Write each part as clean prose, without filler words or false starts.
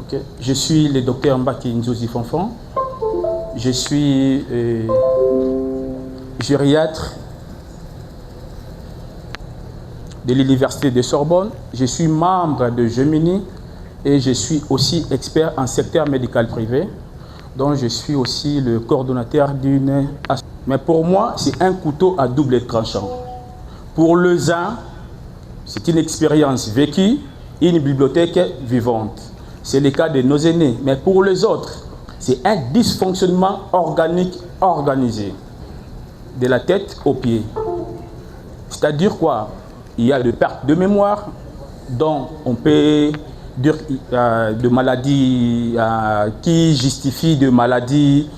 Okay. Je suis le docteur Mbaki Nzozi Fonfon. Je suis gériatre de l'Université de Sorbonne. Je suis membre de Gemini et je suis aussi expert en secteur médical privé. Donc je suis aussi le coordonnateur d'une... Mais pour moi, c'est un couteau à double tranchant. Pour les uns, c'est une expérience vécue, une bibliothèque vivante. C'est le cas de nos aînés. Mais pour les autres, c'est un dysfonctionnement organique organisé, de la tête aux pieds. C'est-à-dire quoi? Il y a des pertes de mémoire, dont on peut dire de maladies qui justifient de maladies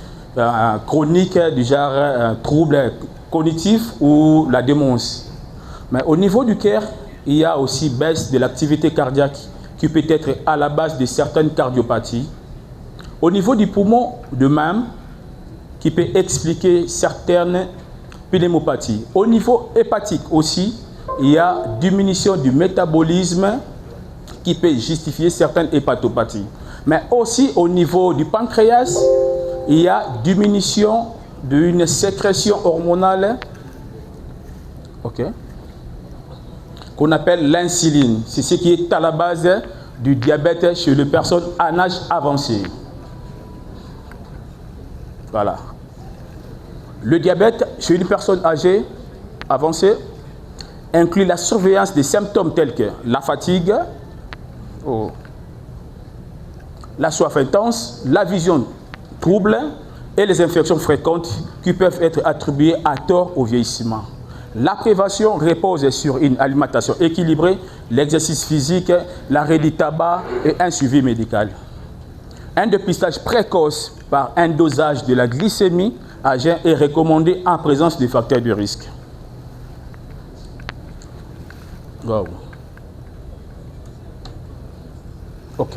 chroniques, du genre troubles cognitifs ou la démence. Mais au niveau du cœur, il y a aussi baisse de l'activité cardiaque qui peut être à la base de certaines cardiopathies. Au niveau du poumon, de même, qui peut expliquer certaines pneumopathies. Au niveau hépatique aussi, il y a diminution du métabolisme qui peut justifier certaines hépatopathies. Mais aussi au niveau du pancréas, il y a diminution d'une sécrétion hormonale qu'on appelle l'insuline. C'est ce qui est à la base du diabète chez les personnes en âge avancé. Voilà. Le diabète chez une personne âgée avancée inclut la surveillance des symptômes tels que la fatigue, la soif intense, la vision trouble et les infections fréquentes qui peuvent être attribuées à tort au vieillissement. La prévention repose sur une alimentation équilibrée, l'exercice physique, l'arrêt du tabac et un suivi médical. Un dépistage précoce par un dosage de la glycémie à jeun est recommandé en présence de facteurs de risque. Wow. Ok.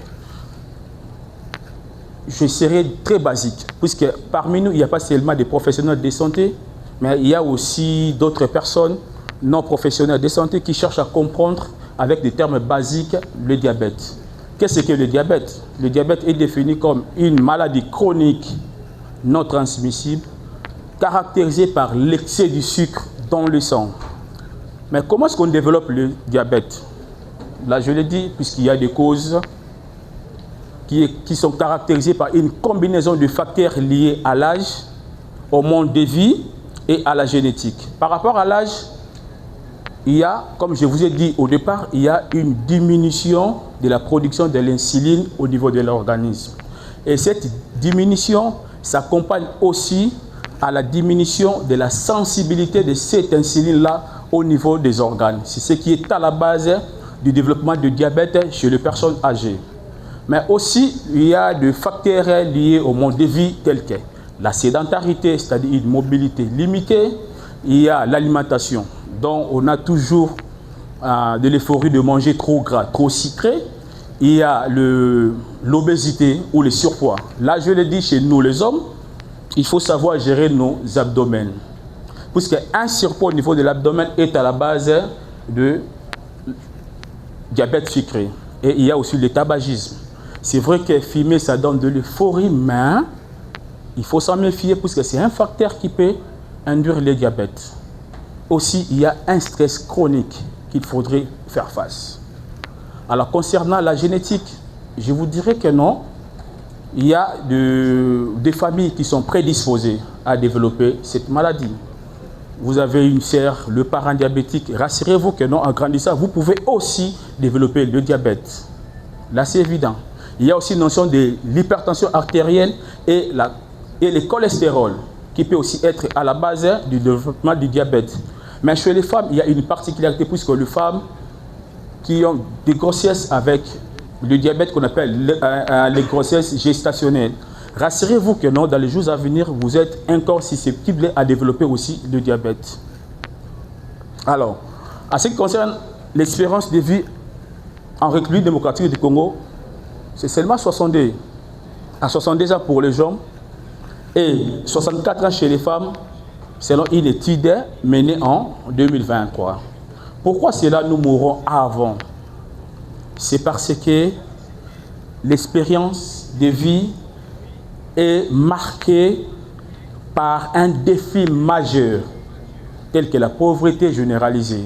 Je serai très basique, puisque parmi nous, il n'y a pas seulement des professionnels de santé, mais il y a aussi d'autres personnes non professionnelles de santé qui cherchent à comprendre avec des termes basiques le diabète. Qu'est-ce que le diabète? Le diabète est défini comme une maladie chronique non transmissible caractérisée par l'excès du sucre dans le sang. Mais comment est-ce qu'on développe le diabète? Là, je l'ai dit, puisqu'il y a des causes qui sont caractérisées par une combinaison de facteurs liés à l'âge, au mode de vie et à la génétique. Par rapport à l'âge, il y a, comme je vous ai dit au départ, il y a une diminution de la production de l'insuline au niveau de l'organisme. Et cette diminution s'accompagne aussi à la diminution de la sensibilité de cette insuline-là au niveau des organes. C'est ce qui est à la base du développement du diabète chez les personnes âgées. Mais aussi, il y a des facteurs liés au mode de vie tels que la sédentarité, c'est-à-dire une mobilité limitée. Il y a l'alimentation, dont on a toujours de l'euphorie de manger trop gras, trop sucré. Il y a l'obésité ou le surpoids. Là, je le dis, chez nous les hommes, il faut savoir gérer nos abdomens. Puisqu'un surpoids au niveau de l'abdomen est à la base de diabète sucré. Et il y a aussi le tabagisme. C'est vrai que fumer, ça donne de l'euphorie, mais il faut s'en méfier puisque c'est un facteur qui peut induire le diabète. Aussi, il y a un stress chronique qu'il faudrait faire face. Alors, concernant la génétique, je vous dirais que non. Il y a des familles qui sont prédisposées à développer cette maladie. Vous avez une sœur, le parent diabétique, rassurez-vous que non, en grandissant, vous pouvez aussi développer le diabète. Là, c'est évident. Il y a aussi une notion de l'hypertension artérielle et le cholestérol, qui peut aussi être à la base du développement du diabète. Mais chez les femmes, il y a une particularité, puisque les femmes qui ont des grossesses avec le diabète qu'on appelle les grossesses gestationnelles, rassurez-vous que non, dans les jours à venir, vous êtes encore susceptible à développer aussi le diabète. Alors, en ce qui concerne l'espérance de vie en République démocratique du Congo, c'est seulement 62 ans pour les hommes et 64 ans chez les femmes, selon une étude menée en 2023. Pourquoi cela nous mourrons avant? C'est parce que l'expérience de vie est marquée par un défi majeur, tel que la pauvreté généralisée.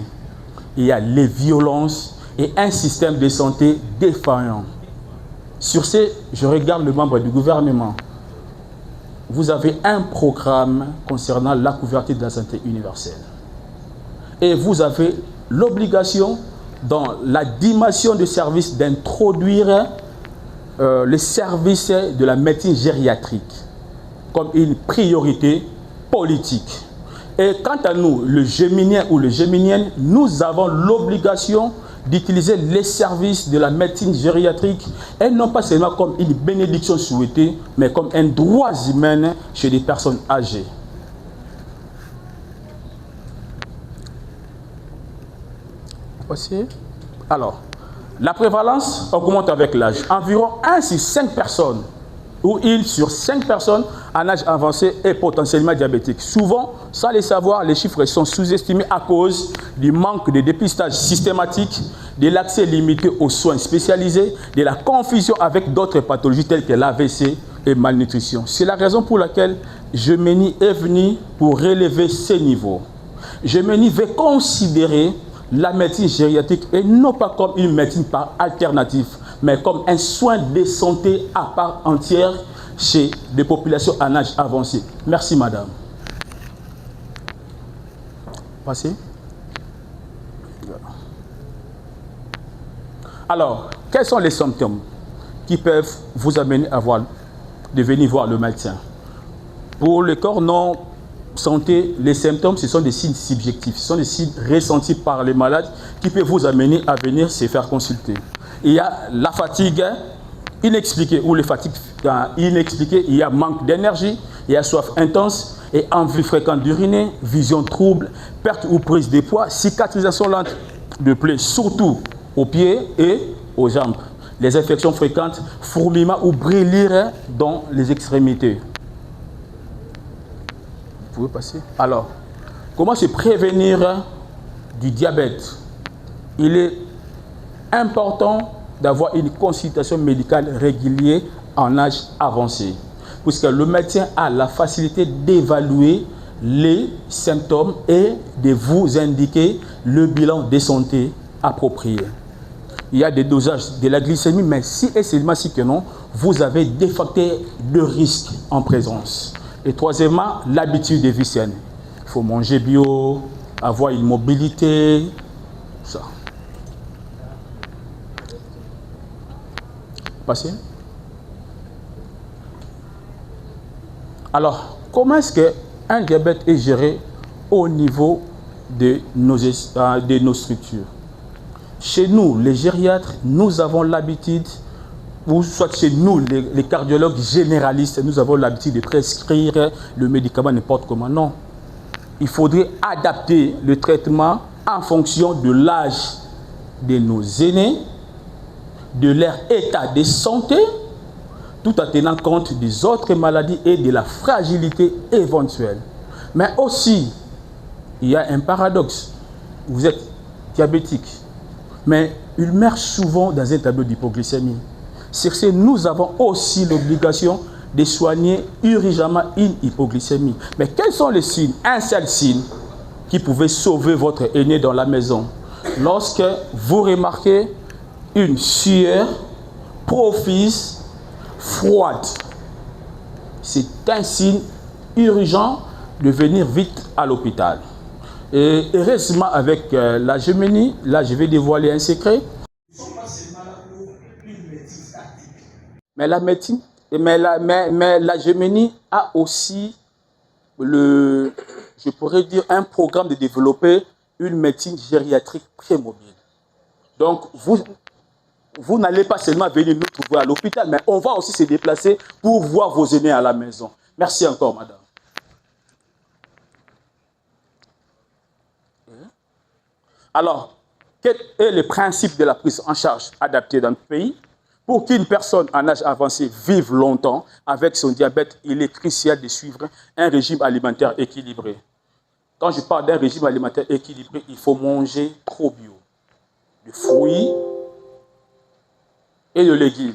Il y a les violences et un système de santé défaillant. Sur ce, je regarde le membre du gouvernement. Vous avez un programme concernant la couverture de la santé universelle. Et vous avez l'obligation, dans la dimension de service, d'introduire les services de la médecine gériatrique comme une priorité politique. Et quant à nous, le géminien ou le géminienne, nous avons l'obligation d'utiliser les services de la médecine gériatrique, et non pas seulement comme une bénédiction souhaitée, mais comme un droit humain chez les personnes âgées. Alors, la prévalence augmente avec l'âge. Environ 1 sur 5 personnes, ou 1 sur 5 personnes en âge avancé est potentiellement diabétique. Souvent, sans le savoir, les chiffres sont sous-estimés à cause du manque de dépistage systématique, de l'accès limité aux soins spécialisés, de la confusion avec d'autres pathologies telles que l'AVC et malnutrition. C'est la raison pour laquelle Gemini est venu pour relever ces niveaux. Gemini veut considérer la médecine gériatrique et non pas comme une médecine par alternative, mais comme un soin de santé à part entière chez des populations en âge avancé. Merci, madame. Passez. Alors, quels sont les symptômes qui peuvent vous amener de venir voir le médecin? Pour le corps non santé, les symptômes, ce sont des signes subjectifs, ce sont des signes ressentis par les malades qui peuvent vous amener à venir se faire consulter. Il y a la fatigue inexpliquée ou les fatigues inexpliquées, il y a manque d'énergie, il y a soif intense et envie fréquente d'uriner, vision trouble, perte ou prise de poids, cicatrisation lente de plaies, surtout aux pieds et aux jambes. Les infections fréquentes, fourmillement ou brûlures dans les extrémités. Vous pouvez passer. Alors, comment se prévenir du diabète? Il est important d'avoir une consultation médicale régulière en âge avancé, puisque le médecin a la facilité d'évaluer les symptômes et de vous indiquer le bilan de santé approprié. Il y a des dosages de la glycémie, mais si et seulement si que non, vous avez des facteurs de risque en présence. Et troisièmement, l'habitude de vie saine. Il faut manger bio, avoir une mobilité, ça. Passez. Alors, comment est-ce qu'un diabète est géré au niveau de nos structures? Chez nous, les gériatres, nous avons l'habitude, ou soit chez nous, les cardiologues généralistes, nous avons l'habitude de prescrire le médicament n'importe comment. Non. Il faudrait adapter le traitement en fonction de l'âge de nos aînés, de leur état de santé, tout en tenant compte des autres maladies et de la fragilité éventuelle. Mais aussi, il y a un paradoxe. Vous êtes diabétique, mais il meurt souvent dans un tableau d'hypoglycémie. Sur ce, nous avons aussi l'obligation de soigner urgemment une hypoglycémie. Mais quels sont les signes? Un seul signe qui pouvait sauver votre aîné dans la maison. Lorsque vous remarquez une sueur profonde, froide, c'est un signe urgent de venir vite à l'hôpital. Et heureusement, avec la Gemini, là je vais dévoiler un secret. Mais la médecine, mais la Gemini a aussi je pourrais dire, un programme de développer une médecine gériatrique très mobile. Donc, vous n'allez pas seulement venir nous trouver à l'hôpital, mais on va aussi se déplacer pour voir vos aînés à la maison. Merci encore, madame. Alors, quel est le principe de la prise en charge adaptée dans le pays? Pour qu'une personne en âge avancé vive longtemps avec son diabète, il est crucial de suivre un régime alimentaire équilibré. Quand je parle d'un régime alimentaire équilibré, il faut manger trop bio, de fruits et de légumes,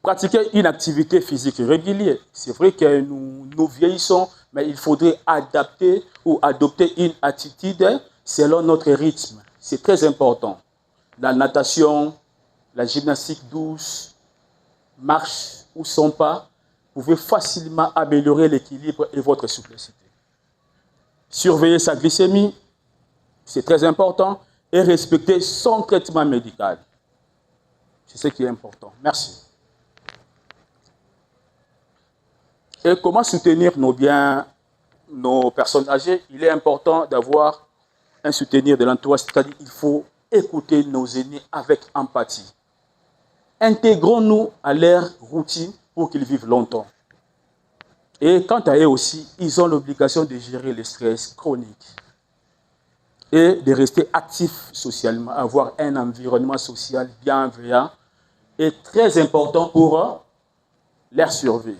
Pratiquer une activité physique régulière. C'est vrai que nous vieillissons, mais il faudrait adapter ou adopter une attitude selon notre rythme. C'est très important. La natation, la gymnastique douce, marche ou son pas, vous pouvez facilement améliorer l'équilibre et votre souplesse. Surveiller sa glycémie, c'est très important, et respecter son traitement médical. C'est ce qui est important. Merci. Et comment soutenir nos personnes âgées? Il est important d'avoir un soutenir de l'entourage, c'est-à-dire qu'il faut écouter nos aînés avec empathie. Intégrons-nous à leur routine pour qu'ils vivent longtemps. Et quant à eux aussi, ils ont l'obligation de gérer le stress chronique et de rester actifs socialement, avoir un environnement social bienveillant est très important pour leur survie.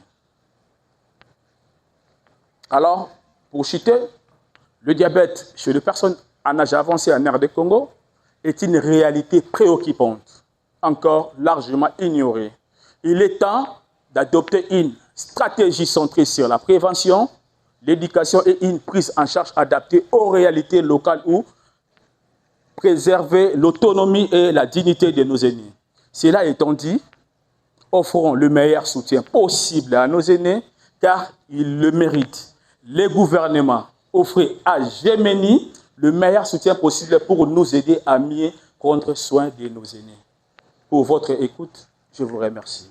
Alors, pour chuter, le diabète chez les personnes en âge avancé en RD Congo est une réalité préoccupante, encore largement ignorée. Il est temps d'adopter une stratégie centrée sur la prévention, l'éducation et une prise en charge adaptée aux réalités locales ou préserver l'autonomie et la dignité de nos aînés. Cela étant dit, offrons le meilleur soutien possible à nos aînés car ils le méritent. Les gouvernements offrent à Gémeni le meilleur soutien possible pour nous aider à mieux prendre soin de nos aînés. Pour votre écoute, je vous remercie.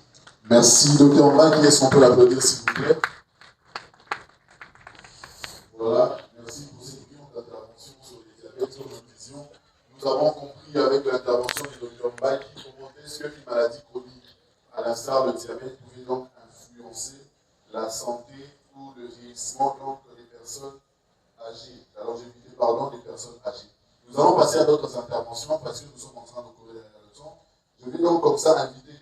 Merci, Dr. Mike. Est-ce qu'on peut l'applaudir, s'il vous plaît? Voilà, merci pour cette brillante intervention sur les diabètes, sur notre vision. Nous avons compris avec l'intervention du Dr. Mike comment est-ce qu'une maladie chronique, à l'instar du diabète, pouvait donc influencer la santé ou le vieillissement donc des personnes âgées. Alors j'ai dit, pardon, des personnes âgées. Nous allons passer à d'autres interventions parce que nous sommes en train de courir derrière le temps. Je vais donc comme ça inviter